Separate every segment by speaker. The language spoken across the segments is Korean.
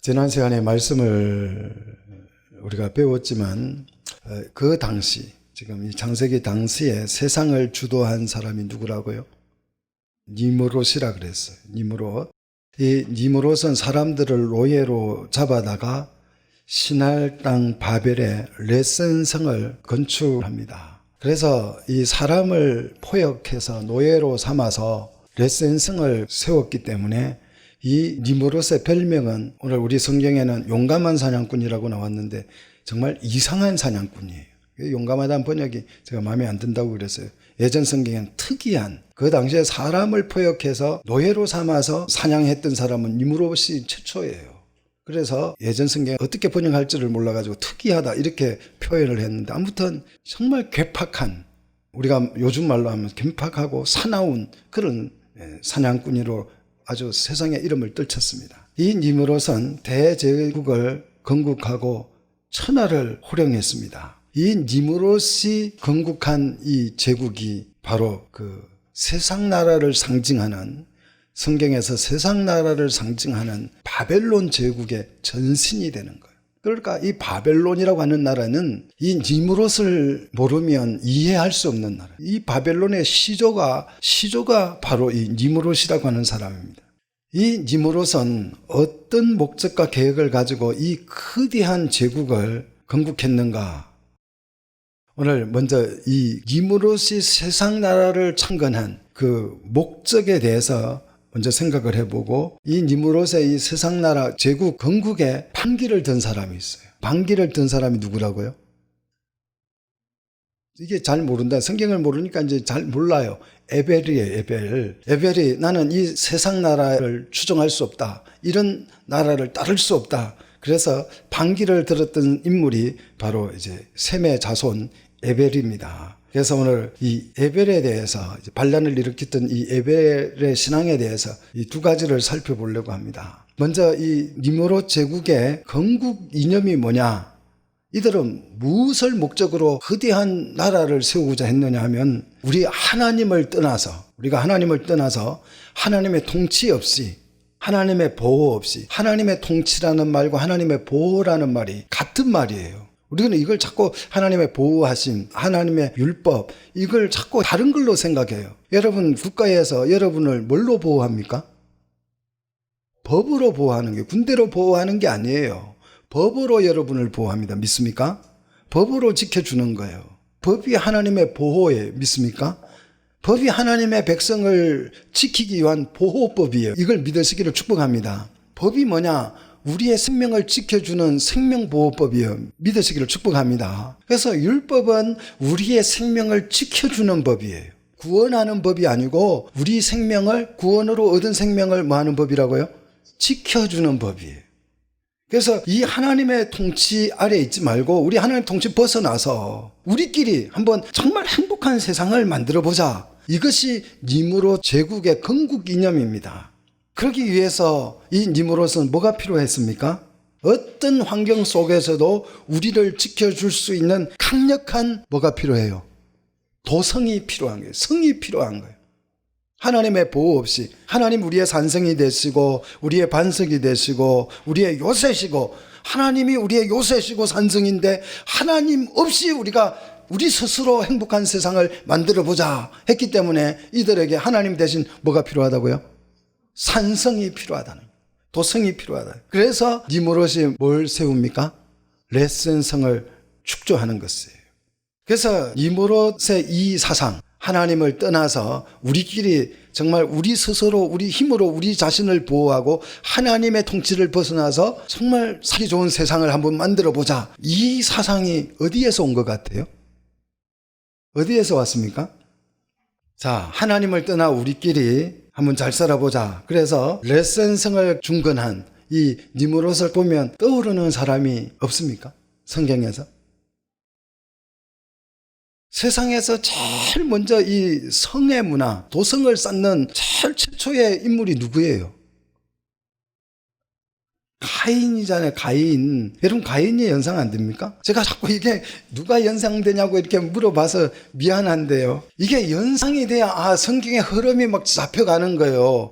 Speaker 1: 지난 시간에 말씀을 우리가 배웠지만 그 당시, 지금 이 창세기 당시에 세상을 주도한 사람이 누구라고요? 니므롯이라 그랬어요. 니므롯. 이 니므롯은 사람들을 노예로 잡아다가 신할 땅 바벨에 레센성을 건축합니다. 그래서 이 사람을 포역해서 노예로 삼아서 레센성을 세웠기 때문에 이 니므롯의 별명은 오늘 우리 성경에는 용감한 사냥꾼이라고 나왔는데 정말 이상한 사냥꾼이에요. 용감하다는 번역이 제가 마음에 안 든다고 그랬어요. 예전 성경에는 특이한, 그 당시에 사람을 포역해서 노예로 삼아서 사냥했던 사람은 니므롯이 최초예요. 그래서 예전 성경에 어떻게 번역할지를 몰라가지고 특이하다 이렇게 표현을 했는데, 아무튼 정말 괴팍한, 우리가 요즘 말로 하면 괴팍하고 사나운 그런 사냥꾼으로 아주 세상에 이름을 떨쳤습니다. 이 니므롯은 대제국을 건국하고 천하를 호령했습니다. 이 니므롯이 건국한 이 제국이 바로 그 세상 나라를 상징하는, 성경에서 세상 나라를 상징하는 바벨론 제국의 전신이 되는 거예요. 그러니까 이 바벨론이라고 하는 나라는 이 니므롯을 모르면 이해할 수 없는 나라. 이 바벨론의 시조가 바로 이 니므롯이라고 하는 사람입니다. 이 니므롯은 어떤 목적과 계획을 가지고 이 거대한 제국을 건국했는가? 오늘 먼저 이 니므롯이 세상 나라를 창건한 그 목적에 대해서 먼저 생각을 해보고, 이 니므롯의 이 세상 나라 제국 건국에 반기를 든 사람이 있어요. 반기를 든 사람이 누구라고요? 이게 잘 모른다. 성경을 모르니까 이제 잘 몰라요. 에벨이에요, 에벨. 에벨이 나는 이 세상 나라를 추종할 수 없다. 이런 나라를 따를 수 없다. 그래서 반기를 들었던 인물이 바로 이제 셈의 자손 에벨입니다. 그래서 오늘 이 에벨에 대해서, 반란을 일으켰던 이 에벨의 신앙에 대해서 이 두 가지를 살펴보려고 합니다. 먼저 이 니므롯 제국의 건국 이념이 뭐냐? 이들은 무엇을 목적으로 거대한 나라를 세우고자 했느냐 하면, 우리가 하나님을 떠나서 하나님의 통치 없이, 하나님의 보호 없이, 하나님의 통치라는 말과 하나님의 보호라는 말이 같은 말이에요. 우리는 이걸 자꾸 하나님의 보호하심, 하나님의 율법, 이걸 자꾸 다른 걸로 생각해요. 여러분, 국가에서 여러분을 뭘로 보호합니까? 법으로 보호하는 게, 군대로 보호하는 게 아니에요. 법으로 여러분을 보호합니다. 믿습니까? 법으로 지켜주는 거예요. 법이 하나님의 보호예요. 믿습니까? 법이 하나님의 백성을 지키기 위한 보호법이에요. 이걸 믿으시기를 축복합니다. 법이 뭐냐? 우리의 생명을 지켜주는 생명보호법이에요. 믿으시기를 축복합니다. 그래서 율법은 우리의 생명을 지켜주는 법이에요. 구원하는 법이 아니고, 우리 생명을, 구원으로 얻은 생명을 뭐 하는 법이라고요? 지켜주는 법이에요. 그래서 이 하나님의 통치 아래 있지 말고 우리 하나님의 통치 벗어나서 우리끼리 한번 정말 행복한 세상을 만들어 보자. 이것이 니므롯 제국의 건국 이념입니다. 그러기 위해서 이 니므롯은 뭐가 필요했습니까? 어떤 환경 속에서도 우리를 지켜줄 수 있는 강력한 뭐가 필요해요? 도성이 필요한 거예요. 성이 필요한 거예요. 하나님의 보호 없이, 하나님 우리의 산성이 되시고 우리의 반석이 되시고 우리의 요새시고, 하나님이 우리의 요새시고 산성인데 하나님 없이 우리 스스로 행복한 세상을 만들어 보자 했기 때문에 이들에게 하나님 대신 뭐가 필요하다고요? 산성이 필요하다는 거예요. 도성이 필요하다. 그래서 니므롯이 뭘 세웁니까? 레센성을 축조하는 것이에요. 그래서 니므롯의 이 사상, 하나님을 떠나서 우리끼리 정말 우리 스스로 우리 힘으로 우리 자신을 보호하고 하나님의 통치를 벗어나서 정말 살기 좋은 세상을 한번 만들어 보자. 이 사상이 어디에서 온 것 같아요? 어디에서 왔습니까? 자, 하나님을 떠나 우리끼리 한번 잘 살아보자. 그래서 레센성을 중건한 이 니므롯을 보면 떠오르는 사람이 없습니까? 성경에서? 세상에서 제일 먼저 이 성의 문화, 도성을 쌓는 제일 최초의 인물이 누구예요? 가인이잖아요. 가인. 여러분, 가인이 연상 안 됩니까? 제가 자꾸 이게 누가 연상되냐고 이렇게 물어봐서 미안한데요. 이게 연상이 돼야 성경의 흐름이 막 잡혀가는 거예요.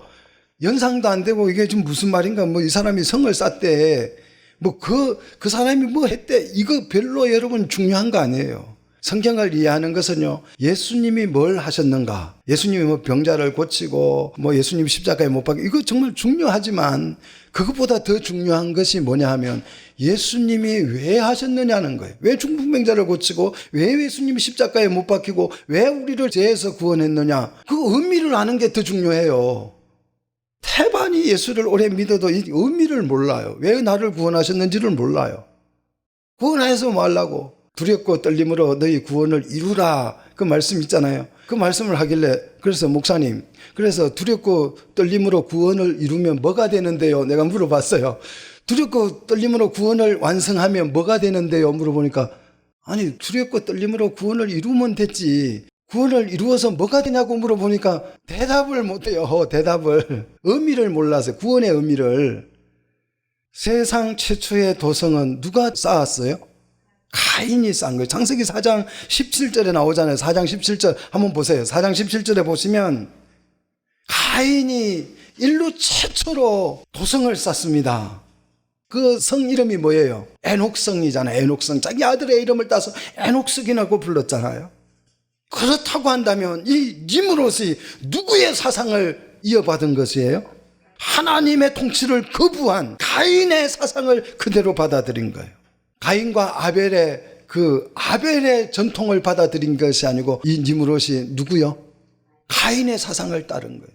Speaker 1: 연상도 안 되고 이게 지금 무슨 말인가? 뭐 이 사람이 성을 쌌대. 뭐 그 사람이 뭐 했대. 이거 별로 여러분 중요한 거 아니에요. 성경을 이해하는 것은요, 예수님이 뭘 하셨는가, 예수님이 뭐 병자를 고치고 뭐 예수님 십자가에 못 박혀, 이거 정말 중요하지만 그것보다 더 중요한 것이 뭐냐 하면 예수님이 왜 하셨느냐는 거예요. 왜 중풍병자를 고치고 왜 예수님이 십자가에 못 박히고 왜 우리를 죄에서 구원했느냐, 그 의미를 아는 게 더 중요해요. 태반이 예수를 오래 믿어도 이 의미를 몰라요. 왜 나를 구원하셨는지를 몰라요. 구원해서 뭐 하려고? 두렵고 떨림으로 너희 구원을 이루라, 그 말씀 있잖아요. 그 말씀을 하길래, 그래서 목사님, 그래서 두렵고 떨림으로 구원을 이루면 뭐가 되는데요? 내가 물어봤어요. 두렵고 떨림으로 구원을 완성하면 뭐가 되는데요? 물어보니까, 아니 두렵고 떨림으로 구원을 이루면 됐지, 구원을 이루어서 뭐가 되냐고 물어보니까 대답을 못해요. 대답을. 의미를 몰라서, 구원의 의미를. 세상 최초의 도성은 누가 쌓았어요? 가인이 쌓은 거예요. 창세기 4장 17절에 나오잖아요. 4장 17절 한번 보세요. 4장 17절에 보시면 가인이 인류 최초로 도성을 쌓습니다. 그 성 이름이 뭐예요? 에녹성이잖아요. 에녹성. 자기 아들의 이름을 따서 에녹성이라고 불렀잖아요. 그렇다고 한다면 이 니므롯이 누구의 사상을 이어받은 것이에요? 하나님의 통치를 거부한 가인의 사상을 그대로 받아들인 거예요. 가인과 아벨의 전통을 받아들인 것이 아니고 이 니므롯이 누구요? 가인의 사상을 따른 거예요.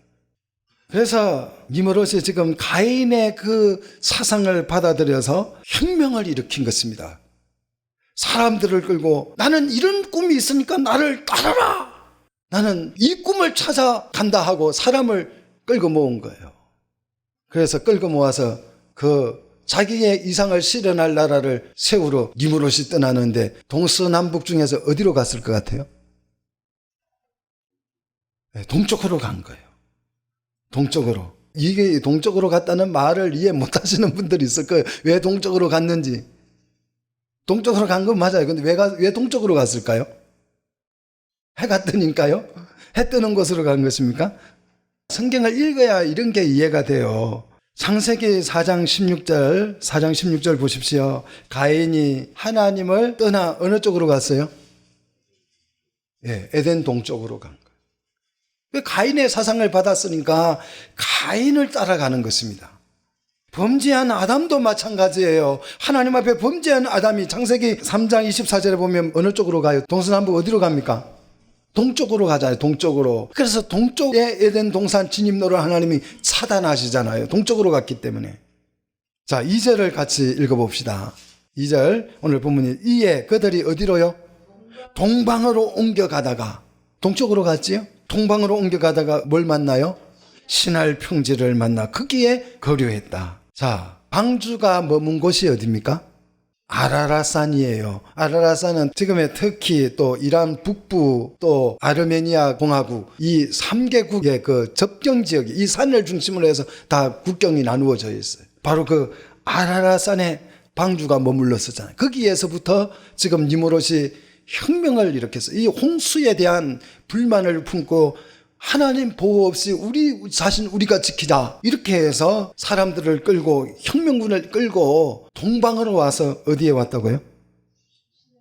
Speaker 1: 그래서 니므롯이 지금 가인의 그 사상을 받아들여서 혁명을 일으킨 것입니다. 사람들을 끌고 나는 이런 꿈이 있으니까 나를 따르라, 나는 이 꿈을 찾아간다 하고 사람을 끌고 모은 거예요. 그래서 끌고 모아서 그 자기의 이상을 실현할 나라를 세우러 니므롯이 떠나는데 동서남북 중에서 어디로 갔을 것 같아요? 동쪽으로 간 거예요. 동쪽으로. 이게 동쪽으로 갔다는 말을 이해 못 하시는 분들이 있을 거예요. 왜 동쪽으로 갔는지. 동쪽으로 간 건 맞아요. 근데 왜 동쪽으로 갔을까요? 해가 뜨니까요? 해 뜨는 곳으로 간 것입니까? 성경을 읽어야 이런 게 이해가 돼요. 창세기 4장 16절 보십시오. 가인이 하나님을 떠나 어느 쪽으로 갔어요? 에덴 동쪽으로 간 거예요. 왜? 가인의 사상을 받았으니까 가인을 따라가는 것입니다. 범죄한 아담도 마찬가지예요. 하나님 앞에 범죄한 아담이 창세기 3장 24절에 보면 어느 쪽으로 가요? 동서남북 어디로 갑니까? 동쪽으로 가잖아요. 동쪽으로. 그래서 동쪽에 에덴 동산 진입로를 하나님이 차단하시잖아요. 동쪽으로 갔기 때문에. 자, 2절을 같이 읽어봅시다. 2절 오늘 본문이, 이에 그들이 어디로요? 동방으로 옮겨가다가, 동쪽으로 갔지요? 동방으로 옮겨가다가 뭘 만나요? 신할 평지를 만나 거기에 거류했다. 자, 방주가 머문 곳이 어디입니까? 아라라산이에요. 아라라산은 지금의 터키, 또 이란 북부, 또 아르메니아 공화국, 이 3개국의 그 접경 지역이 이 산을 중심으로 해서 다 국경이 나누어져 있어요. 바로 그 아라라산에 방주가 머물렀었잖아요. 거기에서부터 지금 니므롯이 혁명을 일으켰어요. 이 홍수에 대한 불만을 품고 하나님 보호 없이 우리 자신 우리가 지키자, 이렇게 해서 사람들을 끌고, 혁명군을 끌고 동방으로 와서 어디에 왔다고요?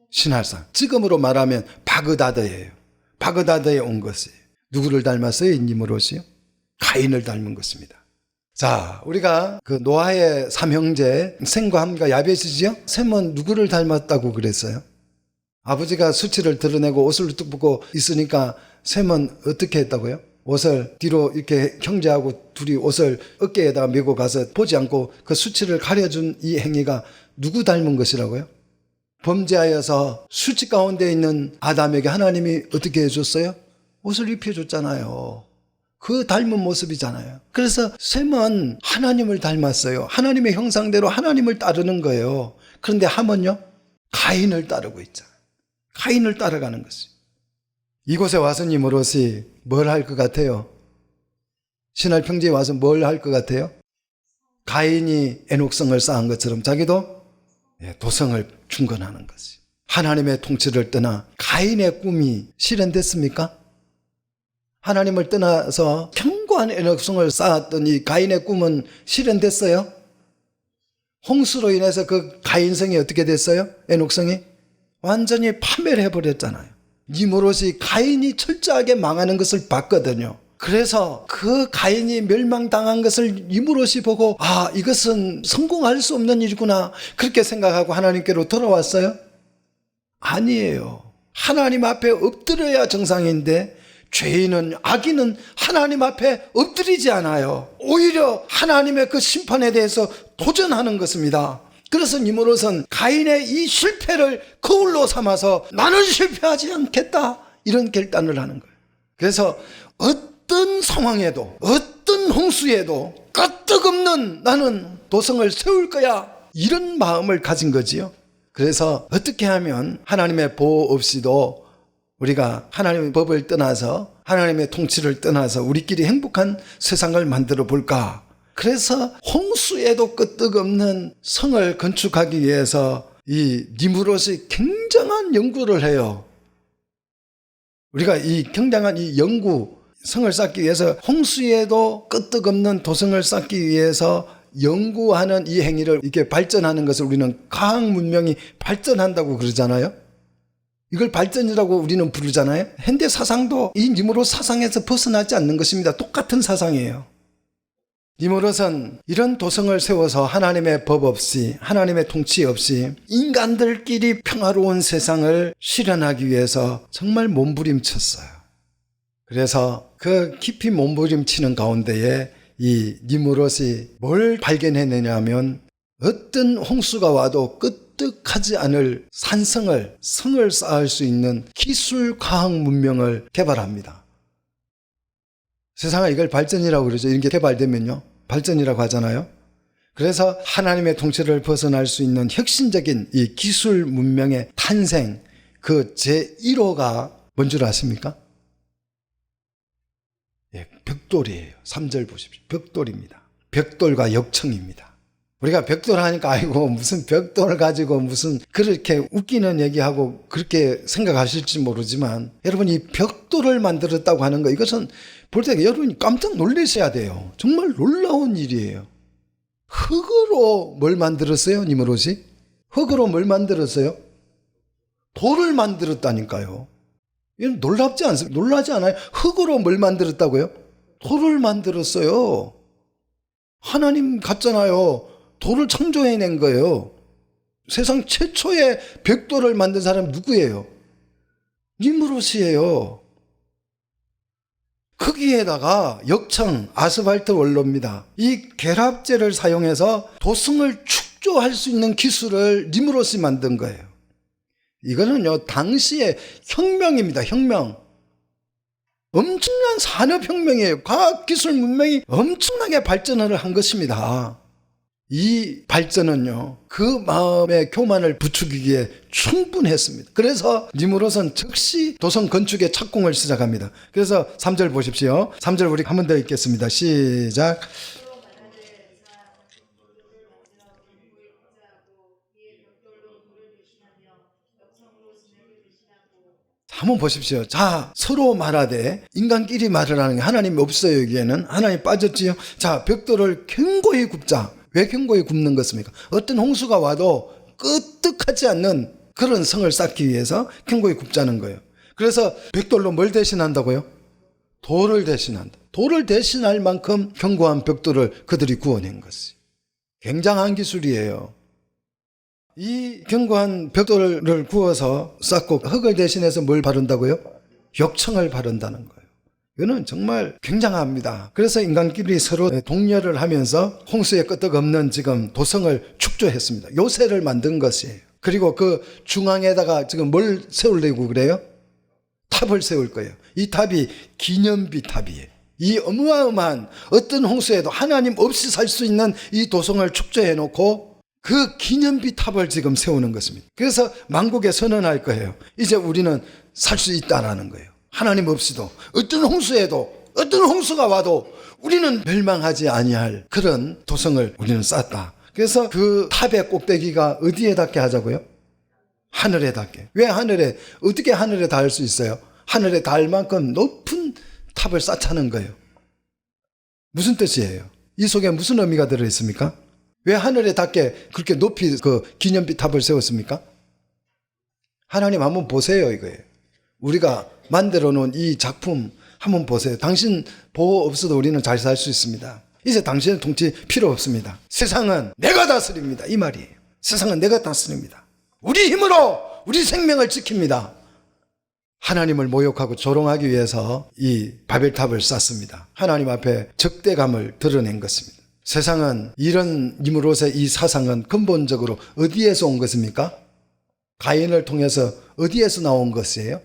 Speaker 1: 신할산. 지금으로 말하면 바그다드예요. 바그다드에 온 것이에요. 누구를 닮았어요? 니므롯이요? 가인을 닮은 것입니다. 자, 우리가 그 노아의 삼형제 셈과 함과 야벳이지요? 셈은 누구를 닮았다고 그랬어요? 아버지가 수치를 드러내고 옷을 뚝 벗고 있으니까 셈은 어떻게 했다고요? 옷을 뒤로 이렇게 형제하고 둘이 옷을 어깨에다가 메고 가서 보지 않고 그 수치를 가려준 이 행위가 누구 닮은 것이라고요? 범죄하여서 수치 가운데 있는 아담에게 하나님이 어떻게 해줬어요? 옷을 입혀줬잖아요. 그 닮은 모습이잖아요. 그래서 셈은 하나님을 닮았어요. 하나님의 형상대로 하나님을 따르는 거예요. 그런데 함은요? 가인을 따르고 있잖아요. 가인을 따라가는 것이에요. 이곳에 와서 니므롯이 뭘 할 것 같아요? 신할 평지에 와서 뭘 할 것 같아요? 가인이 에녹성을 쌓은 것처럼 자기도 도성을 중건하는 것이에요. 하나님의 통치를 떠나 가인의 꿈이 실현됐습니까? 하나님을 떠나서 견고한 에녹성을 쌓았던 이 가인의 꿈은 실현됐어요? 홍수로 인해서 그 가인성이 어떻게 됐어요? 에녹성이? 완전히 파멸을 해버렸잖아요. 니므롯이 가인이 철저하게 망하는 것을 봤거든요. 그래서 그 가인이 멸망당한 것을 니므롯이 보고 이것은 성공할 수 없는 일이구나 그렇게 생각하고 하나님께로 돌아왔어요? 아니에요. 하나님 앞에 엎드려야 정상인데 죄인은 악인은 하나님 앞에 엎드리지 않아요. 오히려 하나님의 그 심판에 대해서 도전하는 것입니다. 그래서 니므롯은 가인의 이 실패를 거울로 삼아서 나는 실패하지 않겠다 이런 결단을 하는 거예요. 그래서 어떤 상황에도 어떤 홍수에도 끄떡없는 나는 도성을 세울 거야 이런 마음을 가진 거지요. 그래서 어떻게 하면 하나님의 보호 없이도 우리가 하나님의 법을 떠나서 하나님의 통치를 떠나서 우리끼리 행복한 세상을 만들어 볼까? 그래서 홍수에도 끄떡없는 성을 건축하기 위해서 이 니므롯이 굉장한 연구를 해요. 우리가 이 굉장한 이 연구, 성을 쌓기 위해서 홍수에도 끄떡없는 도성을 쌓기 위해서 연구하는 이 행위를 이렇게 발전하는 것을 우리는 과학 문명이 발전한다고 그러잖아요. 이걸 발전이라고 우리는 부르잖아요. 현대 사상도 이 니므롯 사상에서 벗어나지 않는 것입니다. 똑같은 사상이에요. 니므롯은 이런 도성을 세워서 하나님의 법 없이 하나님의 통치 없이 인간들끼리 평화로운 세상을 실현하기 위해서 정말 몸부림쳤어요. 그래서 그 깊이 몸부림치는 가운데에 이 니므롯이 뭘 발견해내냐 하면 어떤 홍수가 와도 끄떡하지 않을 산성을 성을 쌓을 수 있는 기술 과학 문명을 개발합니다. 세상은 이걸 발전이라고 그러죠. 이런 게 개발되면요 발전이라고 하잖아요. 그래서 하나님의 통치를 벗어날 수 있는 혁신적인 이 기술 문명의 탄생 그 제1호가 뭔 줄 아십니까? 벽돌이에요. 3절 보십시오. 벽돌입니다. 벽돌과 역청입니다. 우리가 벽돌 하니까 아이고 무슨 벽돌을 가지고 무슨 그렇게 웃기는 얘기하고 그렇게 생각하실지 모르지만 여러분 이 벽돌을 만들었다고 하는 거 이것은 볼 때 여러분이 깜짝 놀라셔야 돼요. 정말 놀라운 일이에요. 흙으로 뭘 만들었어요? 니므롯이? 흙으로 뭘 만들었어요? 돌을 만들었다니까요. 이건 놀랍지 않습니까? 놀라지 않아요? 흙으로 뭘 만들었다고요? 돌을 만들었어요. 하나님 같잖아요. 돌을 창조해낸 거예요. 세상 최초의 벽돌을 만든 사람은 누구예요? 니므롯이에요. 거기에다가 역청, 아스팔트 원로입니다. 이 결합제를 사용해서 도성을 축조할 수 있는 기술을 니므롯이 만든 거예요. 이거는요 당시의 혁명입니다. 혁명. 엄청난 산업혁명이에요. 과학기술 문명이 엄청나게 발전을 한 것입니다. 이 발전은요 그 마음의 교만을 부추기기에 충분했습니다. 그래서 니므롯은 즉시 도성 건축의 착공을 시작합니다. 그래서 3절 보십시오. 3절 우리 한 번 더 읽겠습니다. 시작. 한번 보십시오. 자, 서로 말하되 인간끼리 말을 하는 게 하나님이 없어요. 여기에는 하나님 빠졌지요. 자, 벽돌을 견고히 굽자. 왜 견고히 굽는 것입니까? 어떤 홍수가 와도 끄떡하지 않는 그런 성을 쌓기 위해서 견고히 굽자는 거예요. 그래서 벽돌로 뭘 대신한다고요? 돌을 대신한다. 돌을 대신할 만큼 견고한 벽돌을 그들이 구워낸 것이 굉장한 기술이에요. 이 견고한 벽돌을 구워서 쌓고 흙을 대신해서 뭘 바른다고요? 역청을 바른다는 거예요. 이거는 정말 굉장합니다. 그래서 인간끼리 서로 동료를 하면서 홍수의 끄떡없는 지금 도성을 축조했습니다. 요새를 만든 것이에요. 그리고 그 중앙에다가 지금 뭘 세우려고 그래요? 탑을 세울 거예요. 이 탑이 기념비 탑이에요. 이 어마어마한 어떤 홍수에도 하나님 없이 살 수 있는 이 도성을 축조해 놓고 그 기념비 탑을 지금 세우는 것입니다. 그래서 만국에 선언할 거예요. 이제 우리는 살 수 있다라는 거예요. 하나님 없이도 어떤 홍수에도 어떤 홍수가 와도 우리는 멸망하지 아니할 그런 도성을 우리는 쌓았다. 그래서 그 탑의 꼭대기가 어디에 닿게 하자고요? 하늘에 닿게. 왜 하늘에? 어떻게 하늘에 닿을 수 있어요? 하늘에 닿을 만큼 높은 탑을 쌓자는 거예요. 무슨 뜻이에요? 이 속에 무슨 의미가 들어있습니까? 왜 하늘에 닿게 그렇게 높이 그 기념탑을 세웠습니까? 하나님 한번 보세요, 이거예요. 우리가 만들어 놓은 이 작품 한번 보세요. 당신 보호 없어도 우리는 잘 살 수 있습니다. 이제 당신의 통치 필요 없습니다. 세상은 내가 다스립니다. 이 말이에요. 세상은 내가 다스립니다. 우리 힘으로 우리 생명을 지킵니다. 하나님을 모욕하고 조롱하기 위해서 이 바벨탑을 쌓습니다. 하나님 앞에 적대감을 드러낸 것입니다. 세상은 이런 니므롯의 이 사상은 근본적으로 어디에서 온 것입니까? 가인을 통해서 어디에서 나온 것이에요?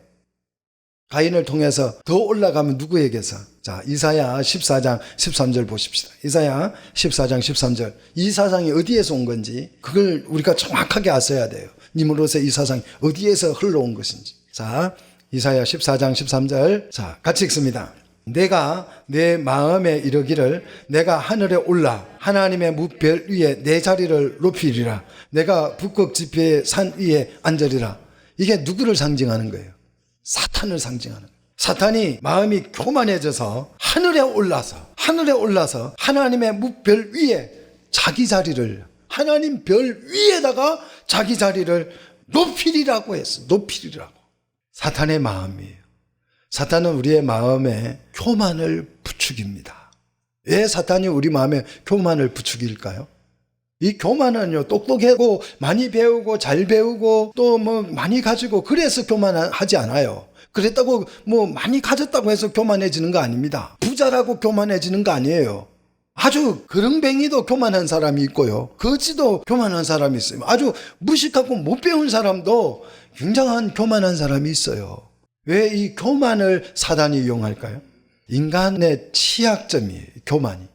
Speaker 1: 가인을 통해서 더 올라가면 누구에게서? 자, 이사야 14장 13절 보십시다. 이사야 14장 13절. 이 사상이 어디에서 온 건지 그걸 우리가 정확하게 아셔야 돼요. 니므롯의 이 사상이 어디에서 흘러온 것인지. 자, 이사야 14장 13절. 자, 같이 읽습니다. 내가 내 마음에 이르기를 내가 하늘에 올라 하나님의 무별 위에 내 자리를 높이리라. 내가 북극 지폐의 산 위에 앉으리라. 이게 누구를 상징하는 거예요? 사탄을 상징하는 거예요. 사탄이 마음이 교만해져서 하늘에 올라서 하나님의 무별 위에 자기 자리를, 하나님 별 위에다가 자기 자리를 높이리라고 했어. 높이리라고. 사탄의 마음이에요. 사탄은 우리의 마음에 교만을 부추깁니다. 왜 사탄이 우리 마음에 교만을 부추길까요? 이 교만은요, 똑똑하고 많이 배우고 잘 배우고 또 뭐 많이 가지고 그래서 교만하지 않아요. 그랬다고 뭐 많이 가졌다고 해서 교만해지는 거 아닙니다. 부자라고 교만해지는 거 아니에요. 아주 그릉뱅이도 교만한 사람이 있고요. 거지도 교만한 사람이 있어요. 아주 무식하고 못 배운 사람도 굉장한 교만한 사람이 있어요. 왜 이 교만을 사단이 이용할까요? 인간의 취약점이에요. 교만이.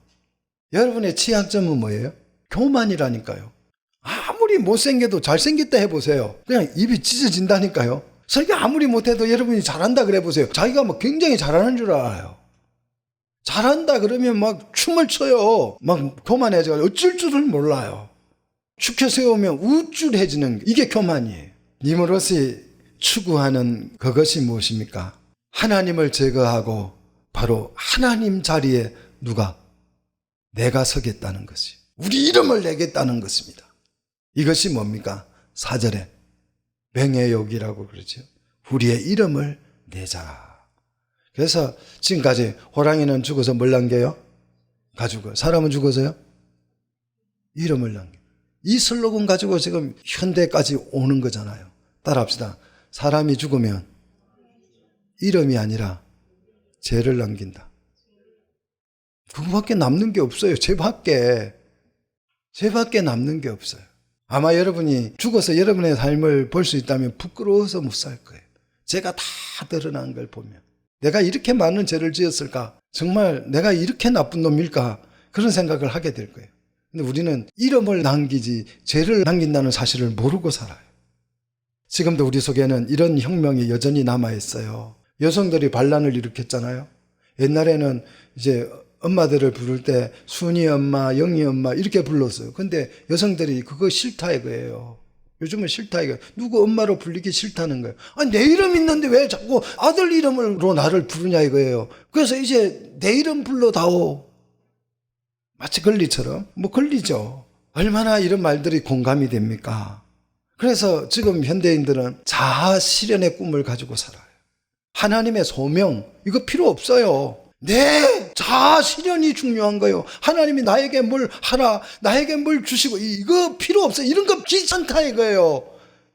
Speaker 1: 여러분의 취약점은 뭐예요? 교만이라니까요. 아무리 못생겨도 잘생겼다 해보세요. 그냥 입이 찢어진다니까요. 설교 아무리 못해도 여러분이 잘한다 그래 보세요. 자기가 뭐 굉장히 잘하는 줄 알아요. 잘한다 그러면 막 춤을 춰요. 막 교만해져서 어쩔 줄을 몰라요. 축혀 세우면 우쭐해지는 이게 교만이에요. 니므롯이 추구하는 그것이 무엇입니까? 하나님을 제거하고 바로 하나님 자리에 누가? 내가 서겠다는 것이. 우리 이름을 내겠다는 것입니다. 이것이 뭡니까? 4절에 명예욕이라고 그러죠. 우리의 이름을 내자. 그래서 지금까지 호랑이는 죽어서 뭘 남겨요? 가지고. 사람은 죽어서요? 이름을 남겨. 이 슬로건 가지고 지금 현대까지 오는 거잖아요. 따라합시다. 사람이 죽으면 이름이 아니라 죄를 남긴다. 그거밖에 남는 게 없어요. 죄밖에 남는 게 없어요. 아마 여러분이 죽어서 여러분의 삶을 볼 수 있다면 부끄러워서 못 살 거예요. 죄가 다 드러난 걸 보면. 내가 이렇게 많은 죄를 지었을까? 정말 내가 이렇게 나쁜 놈일까? 그런 생각을 하게 될 거예요. 근데 우리는 이름을 남기지 죄를 남긴다는 사실을 모르고 살아요. 지금도 우리 속에는 이런 혁명이 여전히 남아있어요. 여성들이 반란을 일으켰잖아요. 옛날에는 이제 엄마들을 부를 때 순이 엄마, 영희 엄마 이렇게 불렀어요. 근데 여성들이 그거 싫다 이거예요. 요즘은 싫다 이거예요. 누구 엄마로 불리기 싫다는 거예요. 아니 내 이름 있는데 왜 자꾸 아들 이름으로 나를 부르냐 이거예요. 그래서 이제 내 이름 불러다오. 마치 권리처럼. 뭐 권리죠. 얼마나 이런 말들이 공감이 됩니까? 그래서 지금 현대인들은 자아 실현의 꿈을 가지고 살아요. 하나님의 소명 이거 필요 없어요. 내 자아 실현이 중요한 거예요. 하나님이 나에게 뭘 하라, 나에게 뭘 주시고 이거 필요 없어요. 이런 거 귀찮다 이거예요.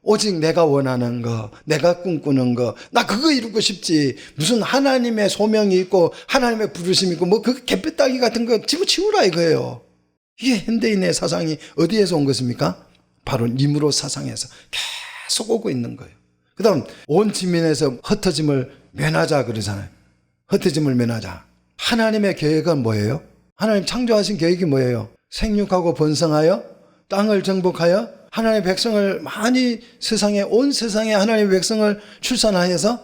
Speaker 1: 오직 내가 원하는 거, 내가 꿈꾸는 거, 나 그거 이루고 싶지. 무슨 하나님의 소명이 있고 하나님의 부르심이 있고 뭐 그 개뼈따기 같은 거 집어치우라 이거예요. 이게 현대인의 사상이 어디에서 온 것입니까? 바로 니므롯 사상에서 계속 오고 있는 거예요. 그 다음 온 지민에서 흩어짐을 면하자 그러잖아요. 흩어짐을 면하자. 하나님의 계획은 뭐예요? 하나님 창조하신 계획이 뭐예요? 생육하고 번성하여 땅을 정복하여 하나님의 백성을 많이 온 세상에 하나님의 백성을 출산하여서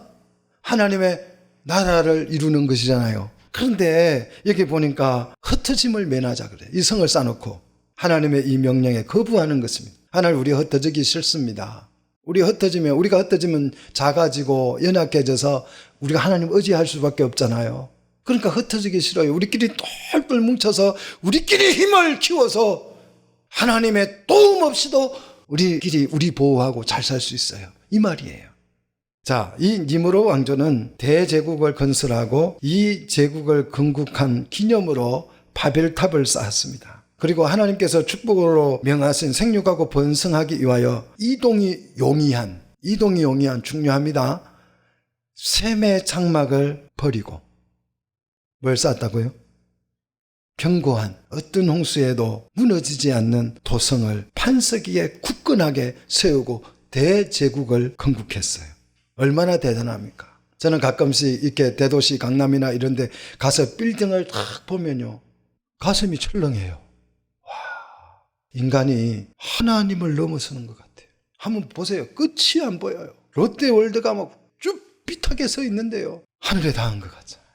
Speaker 1: 하나님의 나라를 이루는 것이잖아요. 그런데 여기 보니까 흩어짐을 면하자 그래요. 이 성을 쌓아놓고 하나님의 이 명령에 거부하는 것입니다. 하나님 우리 흩어지기 싫습니다. 우리가 흩어지면 작아지고 연약해져서 우리가 하나님 의지할 수밖에 없잖아요. 그러니까 흩어지기 싫어요. 우리끼리 똘똘 뭉쳐서 우리끼리 힘을 키워서 하나님의 도움 없이도 우리끼리 우리 보호하고 잘 살 수 있어요. 이 말이에요. 자, 이 니므롯 왕조는 대제국을 건설하고 이 제국을 건국한 기념으로 바벨탑을 쌓았습니다. 그리고 하나님께서 축복으로 명하신 생육하고 번성하기 위하여 이동이 용이한 중요합니다. 셈의 장막을 버리고 뭘 쌓았다고요? 견고한 어떤 홍수에도 무너지지 않는 도성을 반석 위에 굳건하게 세우고 대제국을 건국했어요. 얼마나 대단합니까? 저는 가끔씩 이렇게 대도시 강남이나 이런 데 가서 빌딩을 딱 보면요, 가슴이 철렁해요. 와, 인간이 하나님을 넘어서는 것 같아요. 한번 보세요. 끝이 안 보여요. 롯데월드가 막 쭈삣하게 서 있는데요, 하늘에 닿은 것 같잖아요.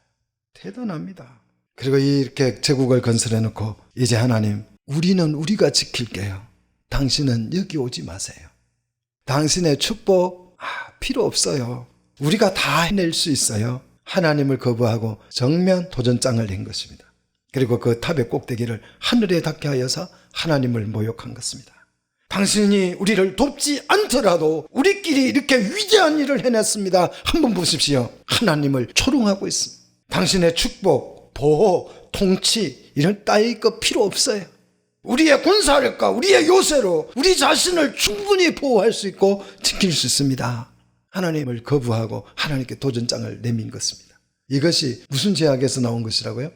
Speaker 1: 대단합니다. 그리고 이렇게 제국을 건설해 놓고 이제 하나님, 우리는 우리가 지킬게요. 당신은 여기 오지 마세요. 당신의 축복 필요 없어요. 우리가 다 해낼 수 있어요. 하나님을 거부하고 정면 도전장을 낸 것입니다. 그리고 그 탑의 꼭대기를 하늘에 닿게 하여서 하나님을 모욕한 것입니다. 당신이 우리를 돕지 않더라도 우리끼리 이렇게 위대한 일을 해냈습니다. 한번 보십시오. 하나님을 조롱하고 있습니다. 당신의 축복, 보호, 통치 이런 따위 거 필요 없어요. 우리의 군사력과 우리의 요새로 우리 자신을 충분히 보호할 수 있고 지킬 수 있습니다. 하나님을 거부하고 하나님께 도전장을 내민 것입니다. 이것이 무슨 죄악에서 나온 것이라고요?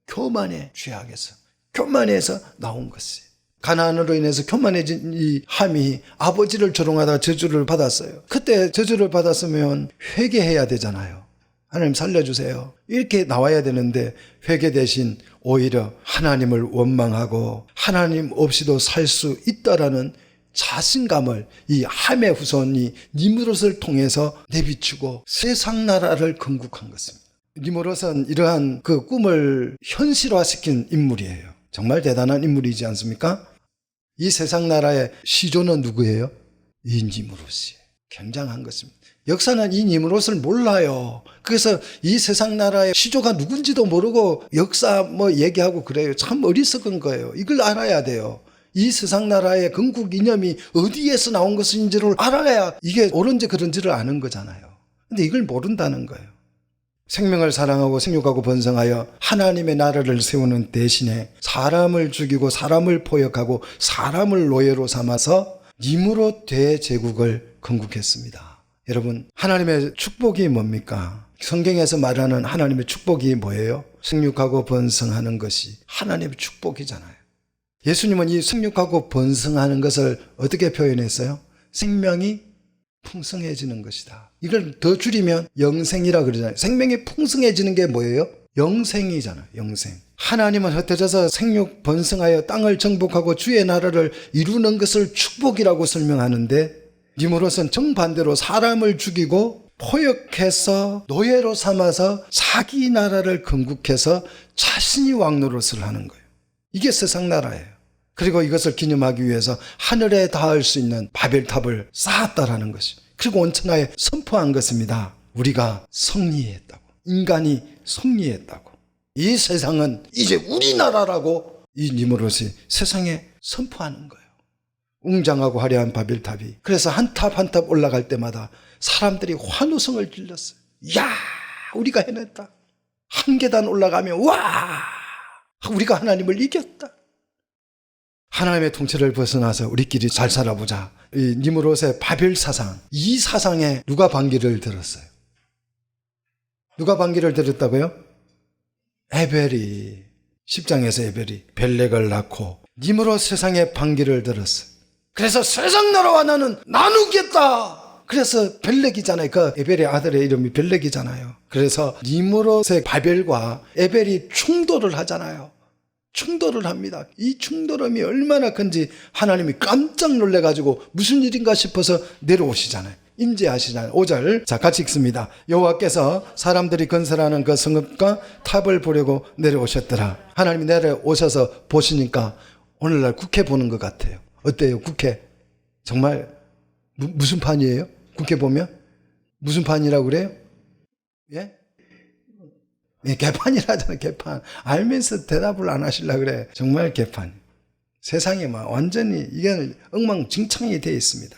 Speaker 1: 교만의 죄악에서, 교만에서 나온 것이에요. 가나안으로 인해서 교만해진 이 함이 아버지를 조롱하다가 저주를 받았어요. 그때 저주를 받았으면 회개해야 되잖아요. 하나님 살려주세요, 이렇게 나와야 되는데 회개 대신 오히려 하나님을 원망하고 하나님 없이도 살 수 있다라는 자신감을 이 함의 후손이 니므롯을 통해서 내비추고 세상 나라를 건국한 것입니다. 니므롯은 이러한 그 꿈을 현실화시킨 인물이에요. 정말 대단한 인물이지 않습니까? 이 세상 나라의 시조는 누구예요? 이 니므롯이에요. 굉장한 것입니다. 역사는 이 니므롯을 몰라요. 그래서 이 세상 나라의 시조가 누군지도 모르고 역사 얘기하고 그래요. 참 어리석은 거예요. 이걸 알아야 돼요. 이 세상 나라의 건국 이념이 어디에서 나온 것인지를 알아야 이게 옳은지 그른지를 아는 거잖아요. 근데 이걸 모른다는 거예요. 생명을 사랑하고 생육하고 번성하여 하나님의 나라를 세우는 대신에 사람을 죽이고 사람을 포역하고 사람을 노예로 삼아서 니므롯 대제국을 건국했습니다. 여러분, 하나님의 축복이 뭡니까? 성경에서 말하는 하나님의 축복이 뭐예요? 생육하고 번성하는 것이 하나님의 축복이잖아요. 예수님은 이 생육하고 번성하는 것을 어떻게 표현했어요? 생명이 풍성해지는 것이다. 이걸 더 줄이면 영생이라 그러잖아요. 생명이 풍성해지는 게 뭐예요? 영생이잖아요. 영생. 하나님은 흩어져서 생육 번성하여 땅을 정복하고 주의 나라를 이루는 것을 축복이라고 설명하는데, 니므롯은 정반대로 사람을 죽이고 포역해서 노예로 삼아서 자기 나라를 건국해서 자신이 왕노릇을 하는 거예요. 이게 세상 나라예요. 그리고 이것을 기념하기 위해서 하늘에 닿을 수 있는 바벨탑을 쌓았다라는 것이, 그리고 온천하에 선포한 것입니다. 우리가 승리했다고, 인간이 승리했다고, 이 세상은 이제 우리나라라고 이 니므롯이 세상에 선포하는 거예요. 웅장하고 화려한 바벨탑이, 그래서 한 탑 한 탑 올라갈 때마다 사람들이 환호성을 질렀어요. 야, 우리가 해냈다. 한 계단 올라가면 와, 우리가 하나님을 이겼다. 하나님의 통치를 벗어나서 우리끼리 잘 살아보자. 이 니므롯의 바벨 사상, 이 사상에 누가 반기를 들었어요? 누가 반기를 들었다고요? 에벨이, 10장에서 에벨이 벨렉을 낳고 니므롯 세상에 반기를 들었어요. 그래서 세상 나라와 나는 나누겠다. 그래서 벨렉이잖아요. 그 에벨의 아들의 이름이 벨렉이잖아요. 그래서 니므롯의 바벨과 에벨이 충돌을 하잖아요. 충돌을 합니다. 이 충돌함이 얼마나 큰지 하나님이 깜짝 놀래가지고 무슨 일인가 싶어서 내려오시잖아요. 임재하시잖아요. 5절, 자 같이 읽습니다. 여호와께서 사람들이 건설하는 그 성읍과 탑을 보려고 내려오셨더라. 하나님이 내려오셔서 보시니까 오늘날 국회 보는 것 같아요. 어때요? 국회 정말 무슨 판이에요? 국회 보면 무슨 판이라고 그래요? 예? 개판이라잖아, 개판. 알면서 대답을 안 하시려고 그래. 정말 개판. 세상이 막 완전히 이게 엉망진창이 되어 있습니다.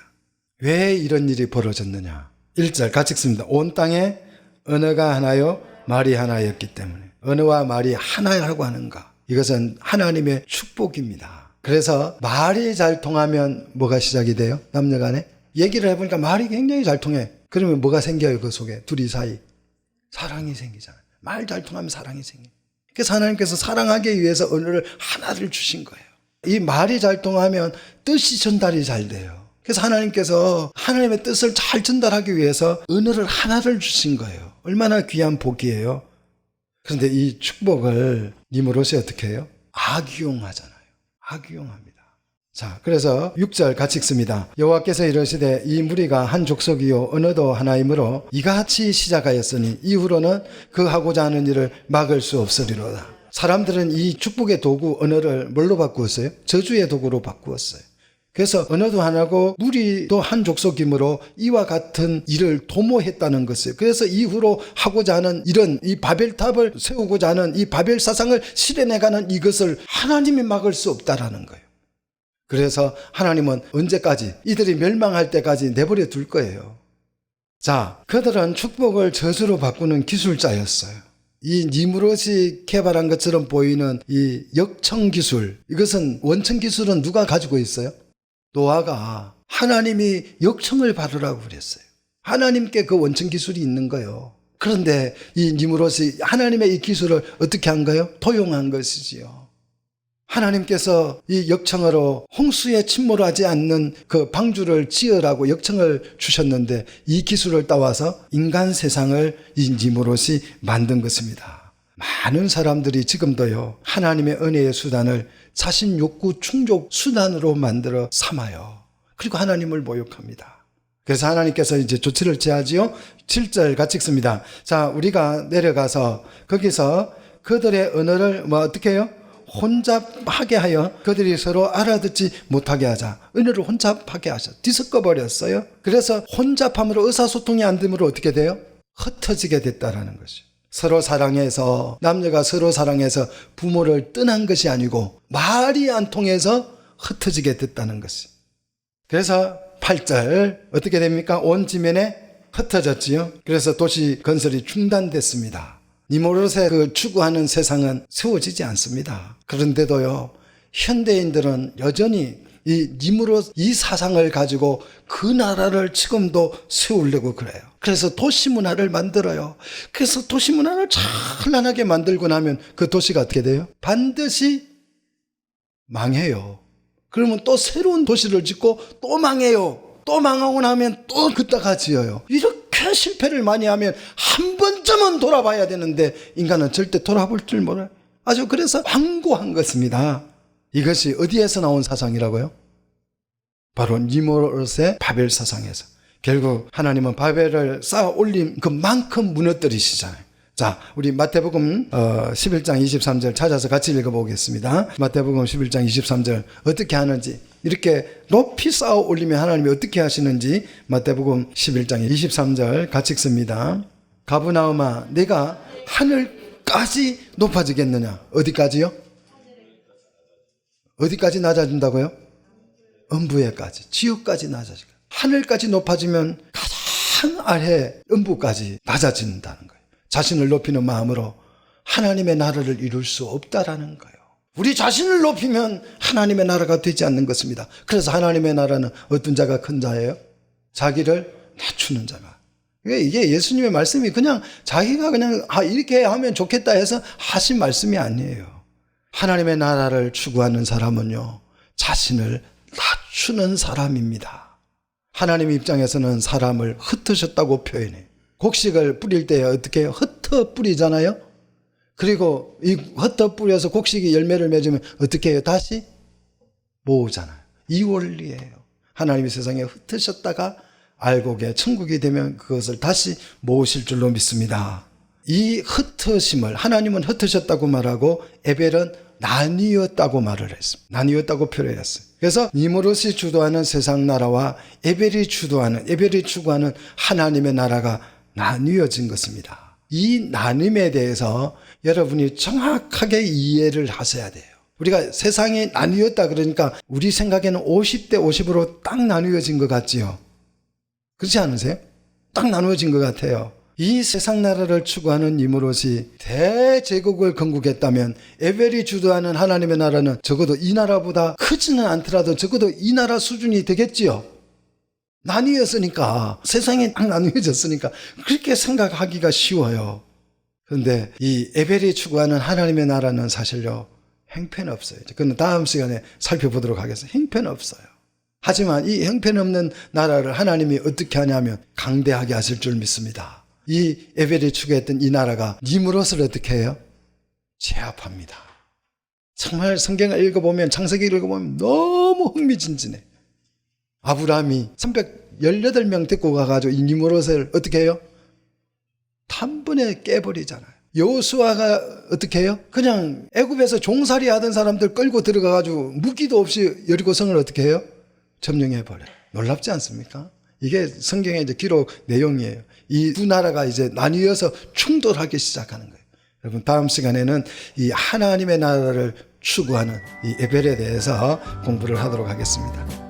Speaker 1: 왜 이런 일이 벌어졌느냐. 1절 같이 읽습니다. 온 땅에 언어가 하나요 말이 하나였기 때문에. 언어와 말이 하나라고 하는가. 이것은 하나님의 축복입니다. 그래서 말이 잘 통하면 뭐가 시작이 돼요? 남녀간에 얘기를 해보니까 말이 굉장히 잘 통해. 그러면 뭐가 생겨요? 그 속에 둘이 사이 사랑이 생기잖아요. 말 잘 통하면 사랑이 생겨요. 그래서 하나님께서 사랑하기 위해서 언어를 하나를 주신 거예요. 이 말이 잘 통하면 뜻이 전달이 잘 돼요. 그래서 하나님께서 하나님의 뜻을 잘 전달하기 위해서 언어를 하나를 주신 거예요. 얼마나 귀한 복이에요. 그런데 이 축복을 님으로서 어떻게 해요? 악용하잖아요. 악용합니다. 자, 그래서 6절 같이 읽습니다. 여호와께서 이르시되 이 무리가 한 족속이요 언어도 하나이므로 이같이 시작하였으니 이후로는 그 하고자 하는 일을 막을 수 없으리로다. 사람들은 이 축복의 도구 언어를 뭘로 바꾸었어요? 저주의 도구로 바꾸었어요. 그래서 언어도 하나고 무리도 한 족속이므로 이와 같은 일을 도모했다는 것이에요. 그래서 이후로 하고자 하는 이런 이 바벨탑을 세우고자 하는 이 바벨 사상을 실현해가는 이것을 하나님이 막을 수 없다라는 거예요. 그래서 하나님은 언제까지 이들이 멸망할 때까지 내버려 둘 거예요. 자, 그들은 축복을 저주로 바꾸는 기술자였어요. 이 니무롯이 개발한 것처럼 보이는 이 역청 기술, 이것은 원천 기술은 누가 가지고 있어요? 노아가 하나님이 역청을 바르라고 그랬어요. 하나님께 그 원천 기술이 있는 거예요. 그런데 이 니무롯이 하나님의 이 기술을 어떻게 한 거예요? 도용한 것이지요. 하나님께서 이 역청으로 홍수에 침몰하지 않는 그 방주를 지으라고 역청을 주셨는데 이 기술을 따와서 인간 세상을 이 니무롯이 만든 것입니다. 많은 사람들이 지금도요 하나님의 은혜의 수단을 자신 욕구 충족 수단으로 만들어 삼아요. 그리고 하나님을 모욕합니다. 그래서 하나님께서 이제 조치를 취하지요. 7절 같이 읽습니다. 자, 우리가 내려가서 거기서 그들의 언어를 어떻게 해요? 혼잡하게 하여 그들이 서로 알아듣지 못하게 하자. 언어를 혼잡하게 하셔. 뒤섞어 버렸어요. 그래서 혼잡함으로 의사소통이 안 되므로 어떻게 돼요? 흩어지게 됐다라는 것이죠. 서로 사랑해서 남녀가 서로 사랑해서 부모를 떠난 것이 아니고 말이 안 통해서 흩어지게 됐다는 것이. 그래서 8절 어떻게 됩니까? 온 지면에 흩어졌지요. 그래서 도시 건설이 중단됐습니다. 니무롯의 그 추구하는 세상은 세워지지 않습니다. 그런데도요 현대인들은 여전히 이 니무롯 이 사상을 가지고 그 나라를 지금도 세우려고 그래요. 그래서 도시 문화를 만들어요. 그래서 도시 문화를 찬란하게 만들고 나면 그 도시가 어떻게 돼요? 반드시 망해요. 그러면 또 새로운 도시를 짓고 또 망해요. 또 망하고 나면 또 그따가 지어요. 이렇게 실패를 많이 하면 한 번쯤은 돌아봐야 되는데 인간은 절대 돌아볼 줄 몰라요. 아주 그래서 완고한 것입니다. 이것이 어디에서 나온 사상이라고요? 바로 니무롯의 바벨 사상에서. 결국 하나님은 바벨을 쌓아 올린 그만큼 무너뜨리시잖아요. 자, 우리 마태복음 11장 23절 찾아서 같이 읽어보겠습니다. 마태복음 11장 23절 어떻게 하는지, 이렇게 높이 쌓아 올리면 하나님이 어떻게 하시는지 마태복음 11장 23절 같이 읽습니다. 가브나움아 내가 하늘까지 높아지겠느냐. 어디까지요? 어디까지 낮아진다고요? 음부에까지, 지옥까지 낮아지고 하늘까지 높아지면 가장 아래 음부까지 낮아진다는 거예요. 자신을 높이는 마음으로 하나님의 나라를 이룰 수 없다라는 거예요. 우리 자신을 높이면 하나님의 나라가 되지 않는 것입니다. 그래서 하나님의 나라는 어떤 자가 큰 자예요? 자기를 낮추는 자가. 이게 예수님의 말씀이 그냥 자기가 그냥 이렇게 하면 좋겠다 해서 하신 말씀이 아니에요. 하나님의 나라를 추구하는 사람은요 자신을 낮추는 사람입니다. 하나님 입장에서는 사람을 흩으셨다고 표현해요. 곡식을 뿌릴 때 어떻게 해요? 흩어 뿌리잖아요. 그리고 이 흩어 뿌려서 곡식이 열매를 맺으면 어떻게 해요? 다시 모으잖아요. 이 원리예요. 하나님이 세상에 흩으셨다가 알곡에 천국이 되면 그것을 다시 모으실 줄로 믿습니다. 이 흩으심을 하나님은 흩으셨다고 말하고 에벨은 나뉘었다고 말을 했습니다. 나뉘었다고 표현했어요. 그래서 니무롯이 주도하는 세상 나라와 에벨이 추구하는 하나님의 나라가 나뉘어진 것입니다. 이 나눔에 대해서 여러분이 정확하게 이해를 하셔야 돼요. 우리가 세상이 나뉘었다 그러니까 우리 생각에는 50대 50으로 딱 나누어진 것 같지요. 그렇지 않으세요? 딱 나누어진 것 같아요. 이 세상 나라를 추구하는 이무롯이 대제국을 건국했다면 에벨이 주도하는 하나님의 나라는 적어도 이 나라보다 크지는 않더라도 적어도 이 나라 수준이 되겠지요. 나뉘었으니까, 세상이 딱 나뉘어졌으니까 그렇게 생각하기가 쉬워요. 그런데 이 에벨이 추구하는 하나님의 나라는 사실요, 형편없어요. 그건 다음 시간에 살펴보도록 하겠습니다. 형편없어요. 하지만 이 형편없는 나라를 하나님이 어떻게 하냐면 강대하게 하실 줄 믿습니다. 이 에벨이 추구했던 이 나라가 니므롯을 어떻게 해요? 제압합니다. 정말 성경을 읽어보면, 창세기를 읽어보면 너무 흥미진진해. 아브라함이 318명 데리고 가가지고 이 니므롯을 어떻게 해요? 단번에 깨버리잖아요. 여호수아가 어떻게 해요? 그냥 애굽에서 종살이 하던 사람들 끌고 들어가가지고 무기도 없이 여리고성을 어떻게 해요? 점령해버려요. 놀랍지 않습니까? 이게 성경의 이제 기록 내용이에요. 이 두 나라가 이제 나뉘어서 충돌하기 시작하는 거예요. 여러분, 다음 시간에는 이 하나님의 나라를 추구하는 이 에벨에 대해서 공부를 하도록 하겠습니다.